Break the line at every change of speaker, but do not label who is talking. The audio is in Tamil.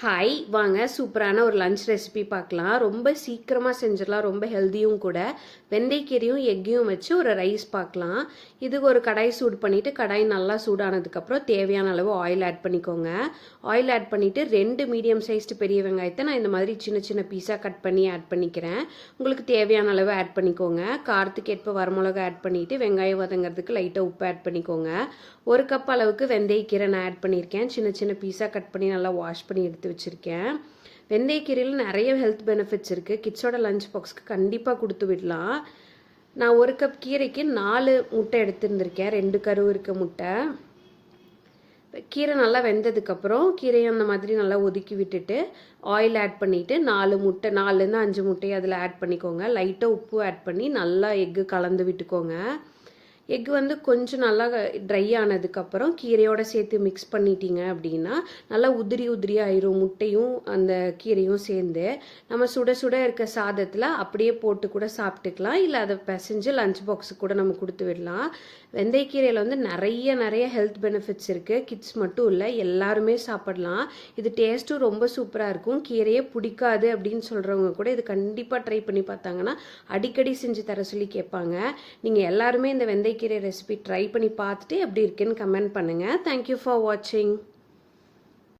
ஹாய் வாங்க சூப்பரான ஒரு லஞ்ச் ரெசிபி பார்க்கலாம். ரொம்ப சீக்கிரமாக செஞ்சிடலாம், ரொம்ப ஹெல்த்தியும் கூட. வெந்தயக்கீரையும் எக்கையும் வச்சு ஒரு ரைஸ் பார்க்கலாம். இதுக்கு ஒரு கடாய் சூடு பண்ணிவிட்டு கடாய் நல்லா சூடானதுக்கப்புறம் தேவையான அளவு ஆயில் ஆட் பண்ணிக்கோங்க. ஆயில் ஆட் பண்ணிவிட்டு 2 மீடியம் சைஸ்டு பெரிய வெங்காயத்தை நான் இந்த மாதிரி சின்ன சின்ன பீஸாக கட் பண்ணி ஆட் பண்ணிக்கிறேன். உங்களுக்கு தேவையான அளவு ஆட் பண்ணிக்கோங்க. காரத்துக்கு ஏற்ப வரமிளகா ஆட் பண்ணிவிட்டு வெங்காயம் வதங்கிறதுக்கு லைட்டாக உப்பு ஆட் பண்ணிக்கோங்க. 1 கப் அளவுக்கு வெந்தயக்கீரை நான் ஆட் பண்ணியிருக்கேன். சின்ன சின்ன பீஸாக கட் பண்ணி நல்லா வாஷ் பண்ணி எடுத்து வச்சுருக்கேன். வெந்தயக்கீரையில் நிறைய ஹெல்த் பெனிஃபிட்ஸ் இருக்குது. கிட்ஸோட லஞ்ச் பாக்ஸ்க்கு கண்டிப்பாக கொடுத்து விடலாம். நான் 1 கப் கீரைக்கு 4 முட்டை எடுத்துருந்துருக்கேன். 2 கரு இருக்க முட்டை. கீரை நல்லா வெந்ததுக்கப்புறம் கீரையை அந்த மாதிரி நல்லா ஒதுக்கி விட்டுட்டு ஆயில் ஆட் பண்ணிவிட்டு 4 முட்டை 4லேருந்து 5 முட்டையை அதில் ஆட் பண்ணிக்கோங்க. லைட்டாக உப்பு ஆட் பண்ணி நல்லா எக்கு கலந்து விட்டுக்கோங்க. எக் வந்து கொஞ்சம் நல்லா ட்ரை ஆனதுக்கப்புறம் கீரையோடு சேர்த்து மிக்ஸ் பண்ணிட்டீங்க அப்படின்னா நல்லா உதிரி ஆயிரும். முட்டையும் அந்த கீரையும் சேர்ந்து நம்ம சுட சுட இருக்க சாதத்தில் அப்படியே போட்டு கூட சாப்பிட்டுக்கலாம். இல்லை அதை பிசைஞ்சு லஞ்ச் பாக்ஸுக்கு கூட நம்ம கொடுத்து விடலாம். வெந்தயக்கீரையில் வந்து நிறைய ஹெல்த் பெனிஃபிட்ஸ் இருக்குது. கிட்ஸ் மட்டும் இல்லை, எல்லாருமே சாப்பிடலாம். இது டேஸ்ட்டும் ரொம்ப சூப்பராக இருக்கும். கீரையே பிடிக்காது அப்படின்னு சொல்கிறவங்க கூட இது கண்டிப்பாக ட்ரை பண்ணி பார்த்தாங்கன்னா அடிக்கடி செஞ்சு தர சொல்லி கேட்பாங்க. நீங்கள் எல்லாருமே இந்த வெந்தயக்கீரை ரெசிபி ட்ரை பண்ணி பார்த்துட்டு எப்படி இருக்குன்னு கமெண்ட் பண்ணுங்கள். தேங்க்யூ ஃபார் வாட்சிங்.